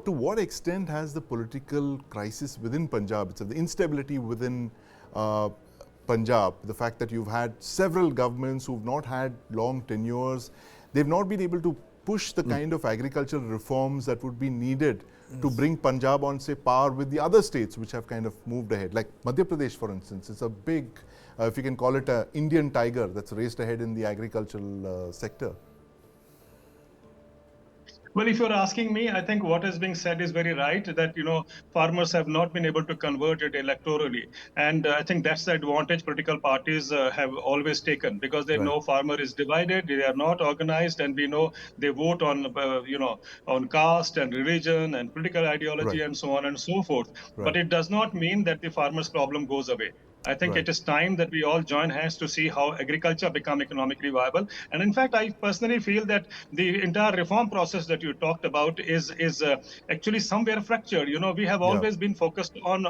to what extent has the political crisis within Punjab, the instability within Punjab, the fact that you've had several governments who've not had long tenures, they've not been able to push the kind of agricultural reforms that would be needed to bring Punjab on, say, par with the other states which have kind of moved ahead. Like Madhya Pradesh, for instance, is a big, if you can call it an Indian tiger that's raced ahead in the agricultural sector. Well, if you're asking me, I think what is being said is very right, that, farmers have not been able to convert it electorally. And I think that's the advantage political parties have always taken, because they know farmer is divided, they are not organized, and we know they vote on, on caste and religion and political ideology and so on and so forth. But it does not mean that the farmer's problem goes away. I think it is time that we all join hands to see how agriculture become economically viable. And in fact, I personally feel that the entire reform process that you talked about is actually somewhere fractured. We have always been focused on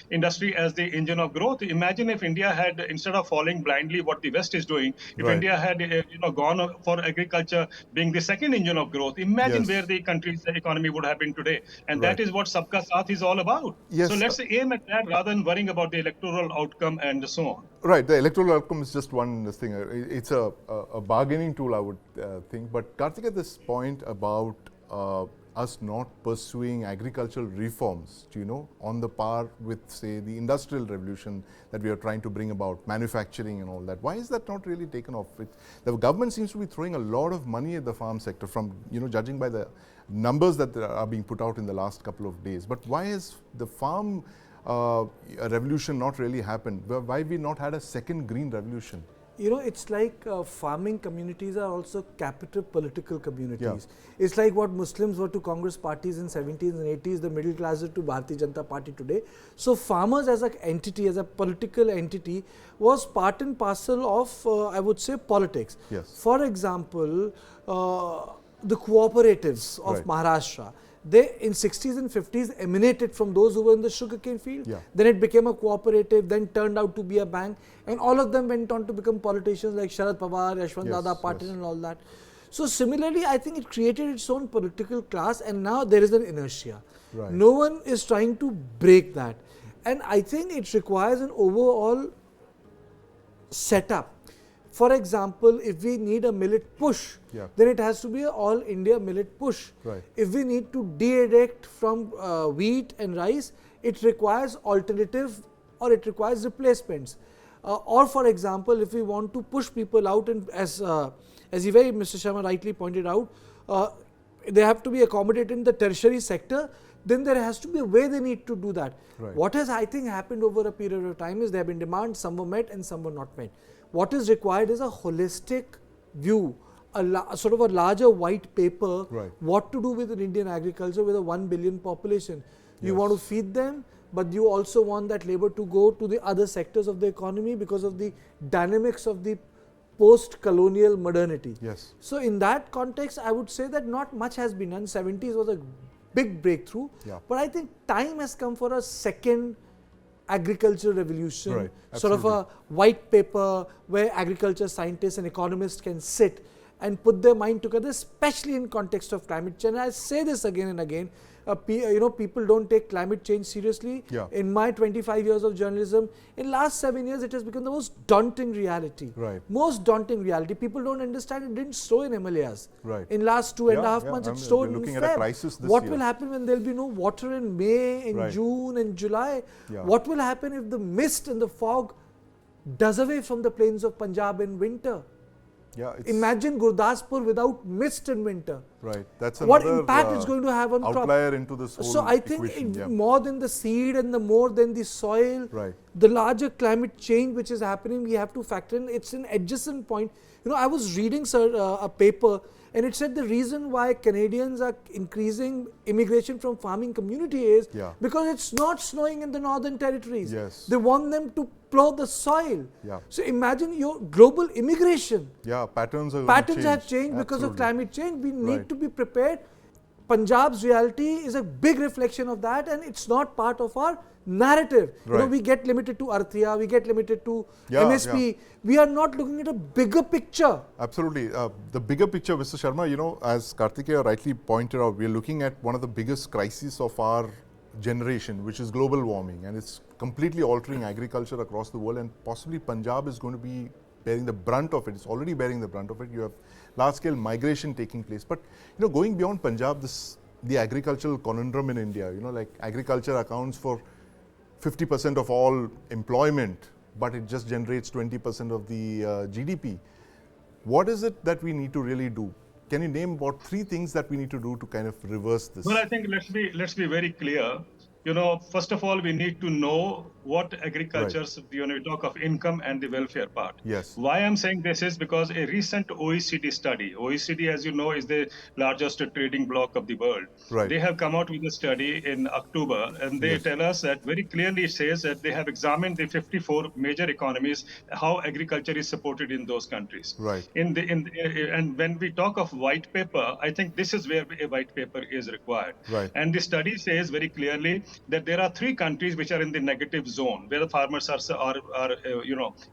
industry as the engine of growth. Imagine if India had, instead of following blindly what the West is doing, if India had gone for agriculture being the second engine of growth, imagine where the country's economy would have been today. And that is what Sabka Saath is all about. So let's aim at that rather than worrying about the electoral outcome and so on. Right, the electoral outcome is just one thing. It's a bargaining tool, I would think. But Kartikeya, this point about us not pursuing agricultural reforms, on the par with, say, the industrial revolution that we are trying to bring about, manufacturing and all that. Why is that not really taken off? The government seems to be throwing a lot of money at the farm sector, from, judging by the numbers that are being put out in the last couple of days. But why has the farm revolution not really happened? Why we not had a second green revolution? It's like farming communities are also captive political communities. It's like what Muslims were to Congress parties in 70s and 80s, the middle class to Bharatiya Janata Party today. So farmers as an entity, as a political entity, was part and parcel of, I would say, politics. For example, the cooperatives of Maharashtra, they in 60s and 50s emanated from those who were in the sugarcane field. Then it became a cooperative, then turned out to be a bank, and all of them went on to become politicians like Sharad Pawar, Yashwant Dada Patil and all that. So similarly, I think it created its own political class, and now there is an inertia. No one is trying to break that. And I think it requires an overall setup. For example, if we need a millet push, then it has to be an all India millet push. If we need to de-addict from wheat and rice, it requires alternative or it requires replacements. Or for example, if we want to push people out, and as Mr. Sharma rightly pointed out, they have to be accommodated in the tertiary sector, then there has to be a way they need to do that. What has, I think, happened over a period of time is there have been demands, some were met and some were not met. What is required is a holistic view, sort of a larger white paper, what to do with an Indian agriculture with a 1 billion population. You want to feed them, but you also want that labor to go to the other sectors of the economy because of the dynamics of the post-colonial modernity. So in that context, I would say that not much has been done. 70s was a big breakthrough, but I think time has come for a second agricultural revolution, sort of a white paper where agriculture scientists and economists can sit and put their mind together, especially in context of climate change. I say this again and again, people don't take climate change seriously. In my 25 years of journalism, in last 7 years, it has become the most daunting reality. Most daunting reality. People don't understand it didn't snow in Himalayas. In last 2.5 months, it snowed in Feb. What will happen when there will be no water in May, in June, and July? What will happen if the mist and the fog does away from the plains of Punjab in winter? Imagine Gurdaspur without mist in winter. That's what impact it's going to have on outlier crop. Into this whole so I think more than the seed and the more than the soil, the larger climate change which is happening, we have to factor in. It's an adjacent point. I was reading a paper, and it said the reason why Canadians are increasing immigration from farming community is because it's not snowing in the northern territories. They want them to plow the soil. So imagine your global immigration. Patterns have changed because of climate change. We need to be prepared. Punjab's reality is a big reflection of that, and it's not part of our narrative. You know, we get limited to Arthia, we get limited to MSP. We are not looking at a bigger picture. Absolutely. The bigger picture, Mr. Sharma, you know, as Kartikeya rightly pointed out, we are looking at one of the biggest crises of our generation, which is global warming, and it's completely altering agriculture across the world, and possibly Punjab is going to be bearing the brunt of it. It's already bearing the brunt of it. You have large-scale migration taking place. But, you know, going beyond Punjab, the agricultural conundrum in India, you know, like agriculture accounts for 50% of all employment, but it just generates 20% of the GDP. What is it that we need to really do? Can you name about 3 things that we need to do to kind of reverse this? Well, I think let's be very clear. You know, first of all, we need to know what agriculture's, when we talk of income and the welfare part. Yes. Why I'm saying this is because a recent OECD study, OECD, as you know, is the largest trading bloc of the world. Right. They have come out with a study in October, and they tell us that very clearly it says that they have examined the 54 major economies, how agriculture is supported in those countries. Right. And when we talk of white paper, I think this is where a white paper is required. Right. And the study says very clearly that there are 3 countries which are in the negative zone, where the farmers are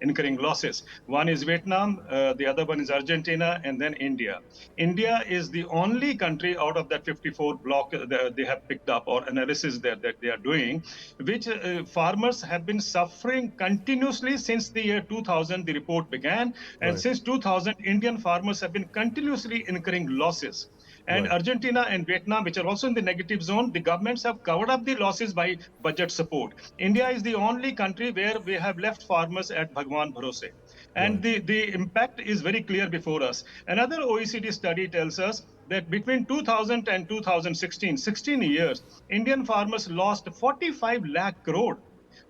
incurring losses. One is Vietnam, the other one is Argentina, and then India. India is the only country out of that 54 block that they have picked up, or analysis that they are doing, which farmers have been suffering continuously since the year 2000, the report began. And since 2000, Indian farmers have been continuously incurring losses. And Argentina and Vietnam, which are also in the negative zone, the governments have covered up the losses by budget support. India is the only country where we have left farmers at Bhagwan Bharose. And the impact is very clear before us. Another OECD study tells us that between 2000 and 2016, 16 years, Indian farmers lost 45 lakh crore.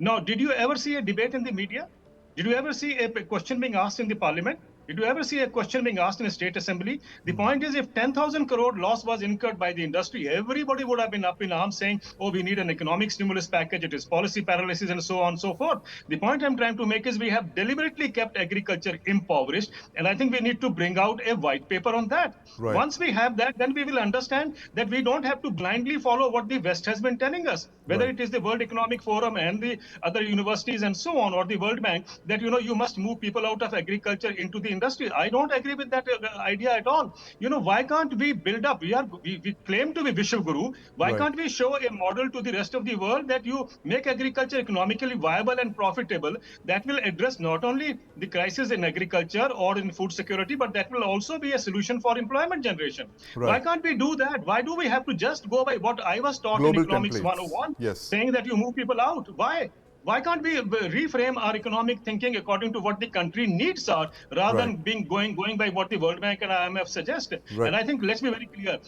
Now, did you ever see a debate in the media? Did you ever see a question being asked in the parliament? Did you ever see a question being asked in a state assembly? The point is, if 10,000 crore loss was incurred by the industry, everybody would have been up in arms saying, oh, we need an economic stimulus package, it is policy paralysis, and so on and so forth. The point I'm trying to make is we have deliberately kept agriculture impoverished, and I think we need to bring out a white paper on that. Once we have that, then we will understand that we don't have to blindly follow what the West has been telling us, whether it is the World Economic Forum and the other universities and so on, or the World Bank, that, you know, you must move people out of agriculture into the industry. I don't agree with that idea at all. You know, why can't we build up? We claim to be Vishwa Guru. Why can't we show a model to the rest of the world that you make agriculture economically viable and profitable? That will address not only the crisis in agriculture or in food security, but that will also be a solution for employment generation. Why can't we do that? Why do we have to just go by what I was taught in Economics 101, saying that you move people out? Why? Why can't we reframe our economic thinking according to what the country needs are, rather than going by what the World Bank and IMF suggest? And I think, let's be very clear,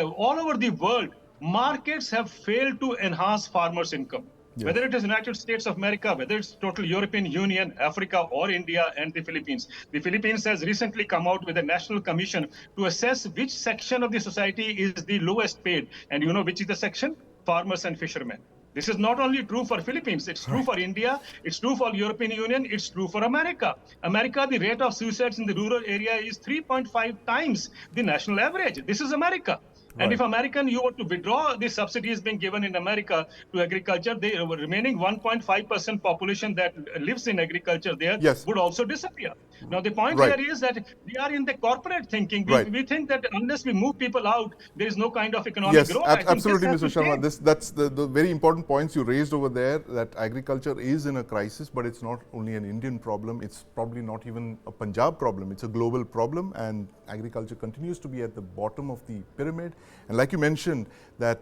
all over the world, markets have failed to enhance farmers' income. Whether it is United States of America, whether it's total European Union, Africa, or India and the Philippines. The Philippines has recently come out with a national commission to assess which section of the society is the lowest paid. And you know which is the section? Farmers and fishermen. This is not only true for Philippines, it's true for India, it's true for European Union, it's true for America. America, the rate of suicides in the rural area is 3.5 times the national average. This is America. And if American, you were to withdraw the subsidies being given in America to agriculture, the remaining 1.5% population that lives in agriculture there would also disappear. Now, the point here is that we are in the corporate thinking. We think that unless we move people out, there is no kind of economic growth. Absolutely, Mr. Sharma. That's the very important points you raised over there, that agriculture is in a crisis, but it's not only an Indian problem. It's probably not even a Punjab problem. It's a global problem, and agriculture continues to be at the bottom of the pyramid. And like you mentioned, that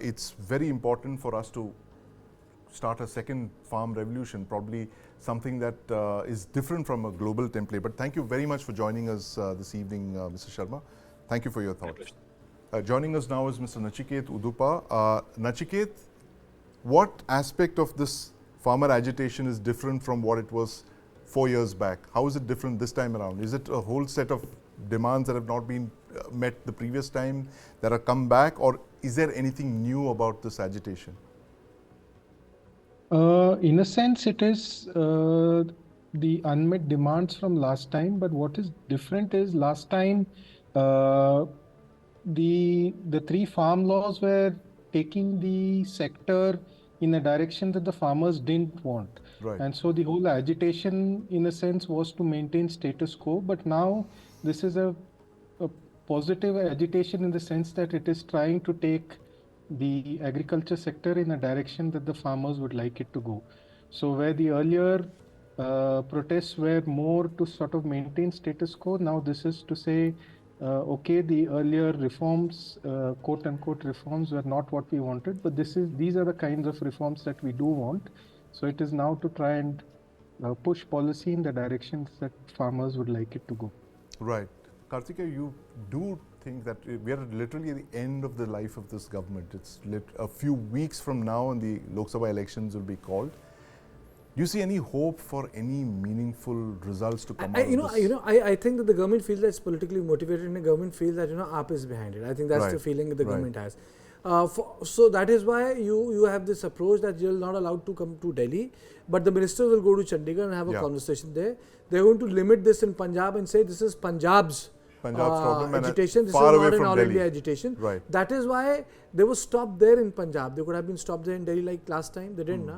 it's very important for us to start a second farm revolution, probably something that is different from a global template. But thank you very much for joining us this evening, Mr. Sharma. Thank you for your thoughts. Joining us now is Mr. Nachiket Udupa. Nachiket, what aspect of this farmer agitation is different from what it was 4 years back? How is it different this time around? Is it a whole set of demands that have not been met the previous time that are come back, or is there anything new about this agitation? In a sense, it is the unmet demands from last time, but what is different is last time the three farm laws were taking the sector in a direction that the farmers didn't want. Right. And so the whole agitation, in a sense, was to maintain status quo. But now this is a positive agitation in the sense that it is trying to take the agriculture sector in a direction that the farmers would like it to go. So where the earlier protests were more to sort of maintain status quo, now this is to say, okay, the earlier reforms, quote unquote reforms, were not what we wanted, but these are the kinds of reforms that we do want. So it is now to try and push policy in the directions that farmers would like it to go. Right. Kartikeya, you do think that we are literally at the end of the life of this government. It's a few weeks from now and the Lok Sabha elections will be called. Do you see any hope for any meaningful results to come out of this? I think that the government feels that it's politically motivated and the government feels that, AAP is behind it. I think that's the feeling that the government has. So that is why you have this approach that you're not allowed to come to Delhi, but the minister will go to Chandigarh and have a conversation there. They're going to limit this in Punjab and say this is Punjab's problem agitation. This is far not away an from all Delhi. India agitation. Right. That is why they were stopped there in Punjab. They could have been stopped there in Delhi like last time. They didn't.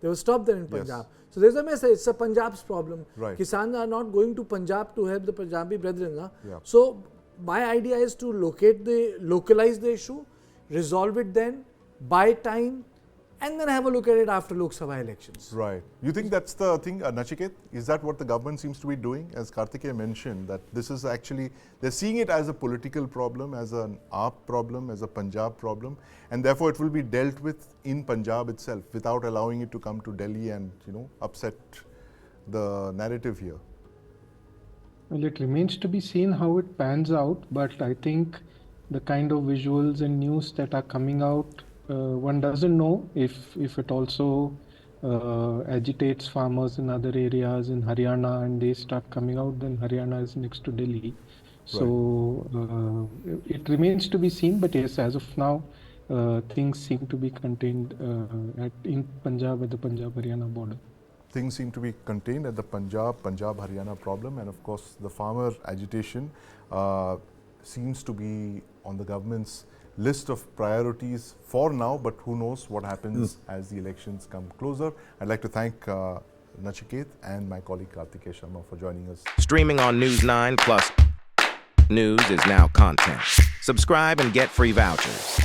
They were stopped there in Punjab. So there's a message. It's a Punjab's problem. Right. Kisans are not going to Punjab to help the Punjabi brethren. So my idea is to localize the issue, resolve it then, buy time, and then have a look at it after Lok Sabha elections. Right. You think that's the thing, Nachiket? Is that what the government seems to be doing? As Kartikeya mentioned, that this is actually, they're seeing it as a political problem, as an AAP problem, as a Punjab problem, and therefore it will be dealt with in Punjab itself without allowing it to come to Delhi and, upset the narrative here. Well, it remains to be seen how it pans out, but I think the kind of visuals and news that are coming out, one doesn't know if it also agitates farmers in other areas in Haryana and they start coming out, then Haryana is next to Delhi. So it remains to be seen, but yes, as of now, things seem to be contained in Punjab at the Punjab-Haryana border. Things seem to be contained at the Punjab-Haryana problem, and of course the farmer agitation seems to be on the government's list of priorities for now, but who knows what happens as the elections come closer. I'd like to thank Nachiket and my colleague Kartikeya Sharma for joining us. Streaming on News9 Plus. News is now content. Subscribe and get free vouchers.